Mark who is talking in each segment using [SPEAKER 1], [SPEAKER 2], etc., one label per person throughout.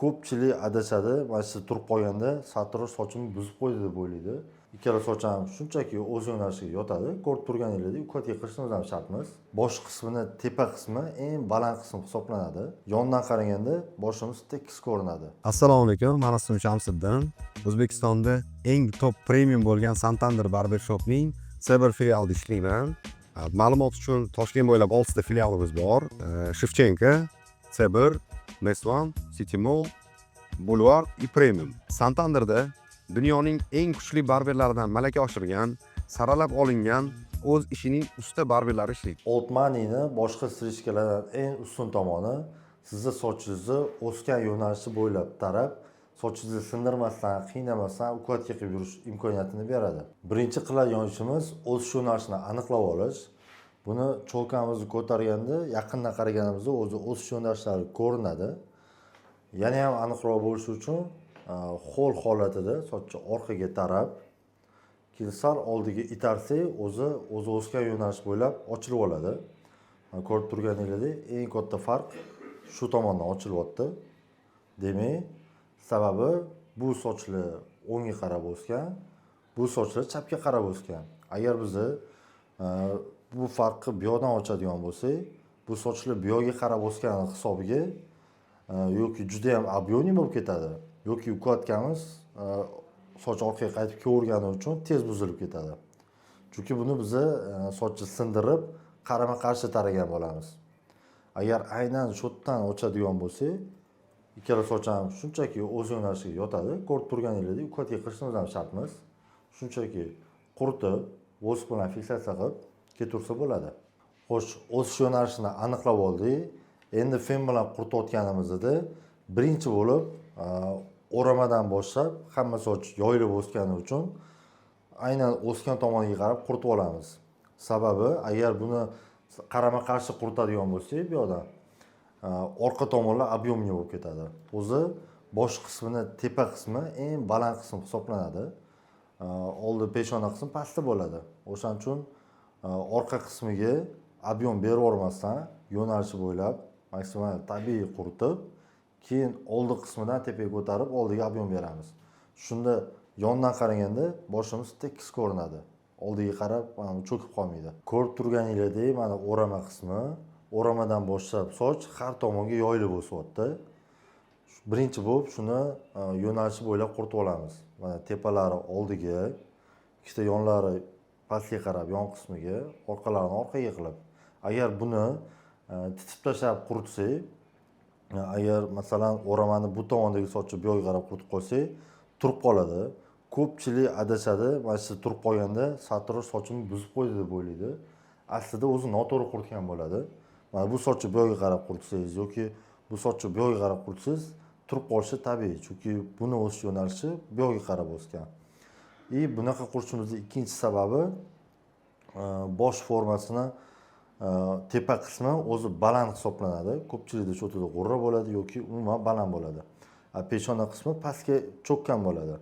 [SPEAKER 1] Ko'pchilik adashadi, mana shu turib qolganda sartarosh sochimni buzib qo'ydi deb o'ylaydi. Ikkala soch ham shunchaki o'z yo'nalishiga yotadi. Ko'rib turganingizdek, ukatga qilishimiz ham shartmas. Bosh qismini, tepa qismi eng baland qism hisoblanadi. Yondan qaraganda boshimiz tekis ko'rinadi.
[SPEAKER 2] Assalomu alaykum, men Rasul Shamsiddin. O'zbekistonda eng top premium bo'lgan Santander Barbershopning Seber filialida ishlayman. Ma'lumot uchun Toshkent bo'ylab 6 ta filialimiz bor. Shevchenko, Seber, Mesvan, City Mall, Boulevard и Premium. Santanderda dunyoning eng kuchli barberlaridan malaka oshirgan, saralab olingan o'z ishining usta barberlari ishlaydi.
[SPEAKER 1] Old money'ni boshqa strижkalardan eng ustun tomoni sizni sochingizni o'sgan yo'nalishi bo'ylab tarab, sochingizni sindirmasdan, qiynamasdan ukatga qilib yurish imkoniyatini beradi. Birinchi qiladigan ishimiz o'sish yo'nalishini aniqlab olish. Buni cho'lkamizni ko'targanda yaqindan qaraganimizda o'zi o'sish yo'nalishlari ko'rinadi. Yana ham aniqroq bo'lishi uchun ho'l holatida sochni orqaga tarab, keyin sal oldiga itarsak, o'zi o'sgan yo'nalish bo'ylab ochilib oladi. Ko'rib turganingizdek, eng katta farq shu tomondan ochilyapti. Demak, sababi bu sochlar o'ngga qarab o'sgan, bu sochlar chapga qarab o'sgan. Agar biz bu farqni bu yoqdan ochadigan bo'lsak, bu sochlar bu yoqqa qarab o'sgani hisobiga yoki juda ham объемный bo'lib ketadi, yoki ukatkamiz soch orqaga qaytib kelavergani uchun tez buzilib ketadi. Chunki buni biz sochni sindirib, qarama-qarshi taragan bo'lamiz. Agar aynan shu yerdan ochadigan bo'lsak, ikkala soch ham shunchaki o'z yo'nalishiga yotadi. Ko'rib turganingizdek, ukatga qilishimiz ham shartmas. Shunchaki quritib, vosk bilan fiksatsiya qilib ketursa bo'ladi. Xo'sh, o'sish yo'nalishini aniqlab oldik. Endi fen bilan quritayotganimizda birinchi bo'lib o'ramadan boshlab hamma soch yoyilib o'sgani uchun aynan o'sgan tomoniga qarab quritib olamiz. Sababi, agar buni qarama-qarshi quritadigan bo'lsak, bu yoqda orqa tomonlar объемный bo'lib ketadi. O'zi bosh qismini, tepa qismi eng baland qism hisoblanadi. Oldi peshona qismi pastda bo'ladi. O'shaning uchun orqa qismiga объем berib yubormasdan yo'nalishi bo'ylab maksimal tabiiy quritib, keyin oldi qismidan tepaga ko'tarib, oldiga объем beramiz. Shunda yondan qaraganda boshimiz tekis ko'rinadi. Oldiga qarab, mana cho'kib qolmaydi. Ko'rib turganingizdek, mana o'rama qismi, o'ramadan boshlab soch har tomonga yoyilib o'syapti. Birinchi bo'lib shuni yo'nalishi bo'ylab quritib olamiz. Mana tepalari oldiga, ikkita yonlari pastga qarab yon qismiga, orqalarini orqaga qilib. Agar buni titib tashlab quritsak, agar masalan o'ramani bu tomondagi sochni bu yoqqa qarab quritib qo'ysak, turib qoladi. Ko'pchilik adashadi, mana shu turib qolganda sartarosh sochimni buzib qo'ydi deb o'ylaydi. Aslida o'zi noto'g'ri quritgan bo'ladi. Mana bu sochni bu yoqqa qarab quritsangiz yoki bu sochni bu yoqqa qarab quritsangiz, turib qolishi tabiiy, chunki buni o'sish yo'nalishi bu yoqqa qarab o'sgan. Bunaqa qurishimizning ikkinchi sababi bosh formasini tepa qismi o'zi baland hisoblanadi. Ko'pchilikda shu yerda g'urra bo'ladi yoki umuman baland bo'ladi. Peshona qismi pastga cho'kkan bo'ladi.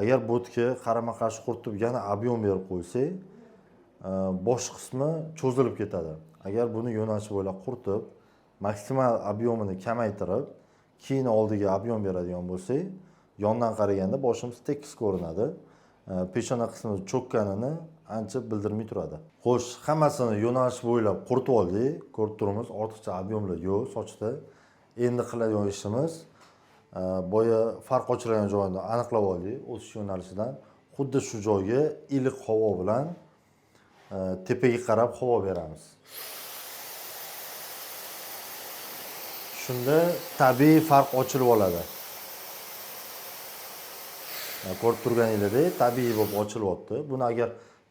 [SPEAKER 1] Agar bo'tga qarama-qarshi quritib yana объем berib qo'ysak, bosh qismi cho'zilib ketadi. Agar buni yo'nalishi bo'ylab quritib, maksimal объемini kamaytirib, keyin oldiga объем beradigan bo'lsak, yondan qaraganda boshimiz tekis ko'rinadi. Peshona qismi cho'kkanini ancha bildirmay turadi. Xo'sh, hammasini yo'nalish bo'ylab quritib oldik. Ko'rib turibmiz, ortiqcha объемlar yo'q sochda. Endi qiladigan ishimiz boya farq ochilgan joyini aniqlab oldik o'sish yo'nalishidan. Xuddi shu joyga iliq havo bilan tepaga qarab havo beramiz. Shunda tabiiy farq ochilib oladi. Ko'rib turganingizdek, tabiiy bo'lib ochilyapti. Buni agar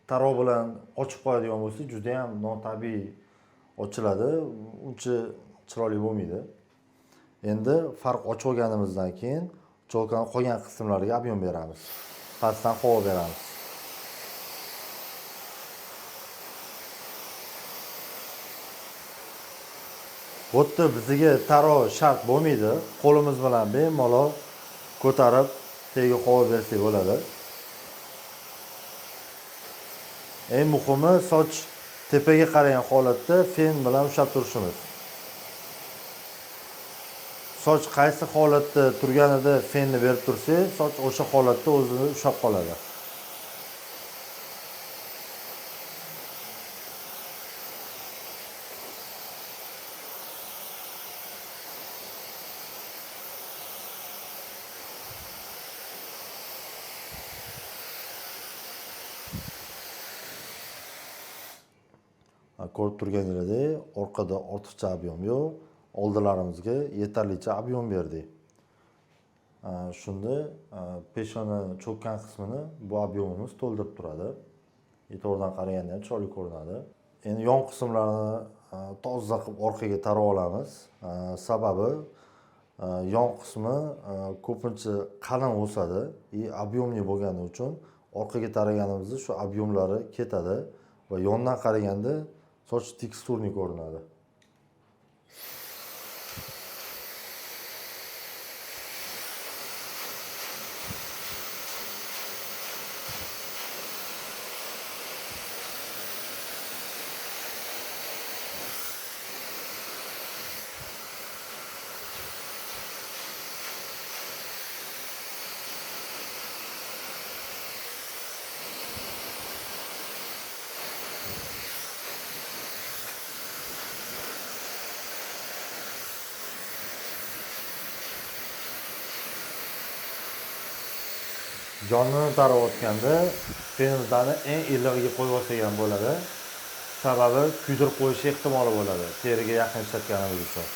[SPEAKER 1] tarov bilan ochib qo'yadigan bo'lsa, juda ham notabiiy ochiladi, uncha chiroyli bo'lmaydi. Endi farq ochib olganimizdan keyin cho'lkaning qolgan qismlariga объем beramiz. Pastdan havo beramiz. Bu yerda bizga tarov shart bo'lmaydi. Qo'limiz bilan bemalol ko'tarib tagiga havo bersak bo'ladi. Eng muhimi soch tepaga qaragan holatda fen bilan ushlab turishimiz. soch qaysi holatda turganida fenni berib tursangiz, soch o'sha holatda o'zini ushlab qoladi. Ko'rib turganingizdek, orqada ortiqcha ob'yom yo'q. Oldilarimizga yetarlicha ob'yom berdik. Shunda peshona cho'kkan qismini bu ob'yomimiz to'ldirib turadi. E'tibordan qaraganda ham chiroyli ko'rinadi. Endi yon qismlarni toza qilib orqaga tarab olamiz. Sababi yon qismi ko'pincha qalin o'sadi, ob'yomli bo'lgani uchun orqaga taraganimizda shu ob'yomlari ketadi va yondan qaraganda soch teksturli ko'rinadi. Yonini tarayotganda fenimizni eng ilig'iga qo'yib olsak ham bo'ladi. Sababi kuydirib qo'yish ehtimoli bo'ladi, teriga yaqin ishlatganimiz uchun.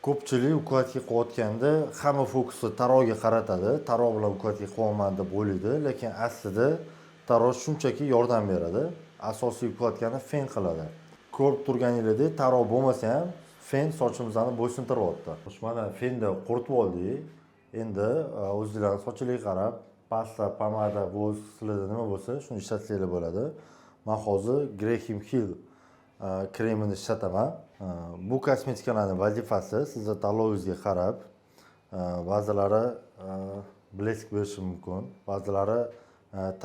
[SPEAKER 1] Ko'pchilik ukladka qilayotganda hamma fokusni tarog'ga qaratadi. Tarog' bilan ukladka qilyapman deb o'ylaydi, lekin aslida tarog' shunchaki yordam beradi. Asosiy ukladkani fen qiladi. Ko'rib turganingizdek, tarog' bo'lmasa ham fen sochimizni bo'ysuntiryapti. Mana fenda quritib oldik. Endi o'zingizlarning sochingizga qarab, pasta, pomada, voz, sizlarda nima bo'lsa, shuni ishlatsanglar bo'ladi. Men hozir Graham Hill kremini ishlataman. Bu kosmetikalarning vazifasi sizni tanlovingizga qarab, ba'zilari blesk berishi mumkin, ba'zilari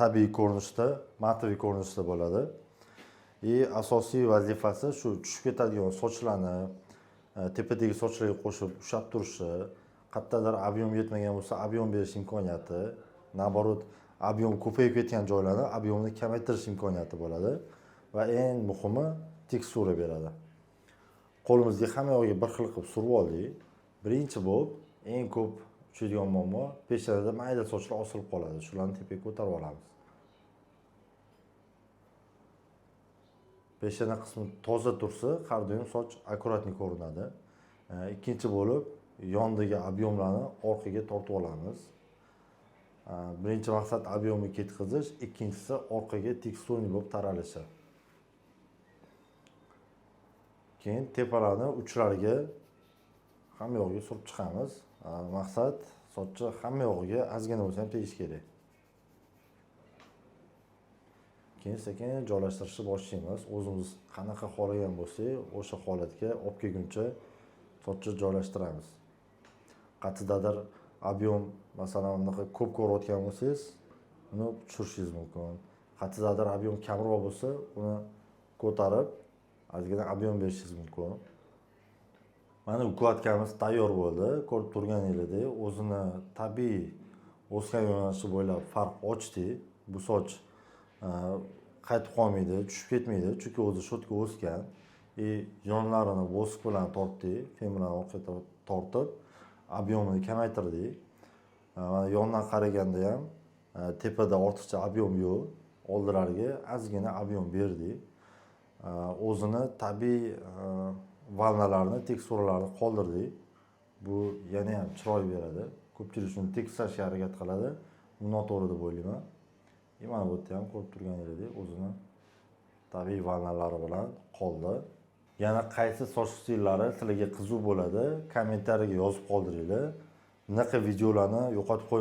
[SPEAKER 1] tabiiy ko'rinishda, matoviy ko'rinishda bo'ladi. Asosiy vazifasi shu tushib ketadigan sochlarni tepadagi sochlarga qo'shib ushlab turishi, qayerdadir ob'yom yetmagan bo'lsa, ob'yom berish imkoniyati, naborot ob'yom ko'payib ketgan joylarni ob'yomni kamaytirish imkoniyati bo'ladi va eng muhimi tekstura beradi. Qo'limizga hamma yoqqa bir xil qilib surib oldik. Birinchi bo'lib eng ko'p uchadigan muammo peshonada mayda sochlar osilib qoladi. Shularni tepaga ko'tarib olamiz. Peshona qismi toza tursa, har doim soch akkuratli ko'rinadi. Ikkinchi bo'lib yondagi ob'yomlarni orqaga tortib olamiz. Birinchi maqsad ob'yomni ketkazish, ikkinchisi orqaga teksturli bo'lib taralishi. Keyin tepalarni uchlariga hamma yoqqa surib chiqamiz. Maqsad sochni hamma yoqiga ozgina bo'lsa ham tegishi kerak. Keyin sekin joylashtirishni boshlaymiz. O'zimiz qanaqa xohlagan bo'lsak, o'sha holatga olib kelguncha sochni joylashtiramiz. Qayerdadir ob'yom, masalan, bunaqa ko'p ko'rayotgan bo'lsangiz, uni tushirishingiz mumkin. Qayerdadir ob'yom kamroq bo'lsa, uni ko'tarib ozgina ob'yom berishingiz mumkin. Mana ukladkamiz tayyor bo'ldi. Ko'rib turganingizdek, o'zini tabiiy o'sgan yo'nalishi bo'ylab farq ochdi. Bu soch qaytib qolmaydi, tushib ketmaydi, chunki o'zi sho'tga o'sgan. Yonlarini vosk bilan tortdik, fen bilan orqaga tortib, ob'yomini kamaytirdik. Mana yondan qaraganda ham tepada ortiqcha ob'yom yo'q. Oldilariga ozgina ob'yom berdik. O'zini tabiiy valnalarni, teksturalarni qoldirdik. Bu yana ham chiroy beradi. Ko'pchilik shuni tekislashga harakat qiladi. Bu noto'g'ri deb o'ylayman. Mana bu yerda ham ko'rib turganingizdek, o'zini tabiiy valnalari bilan qoldi. Yana qaysi soch stillari sizlarga qiziq bo'ladi, kommentariyaga yozib qoldiringlar. Bunaqa videolarni yo'qotib qo'ymang.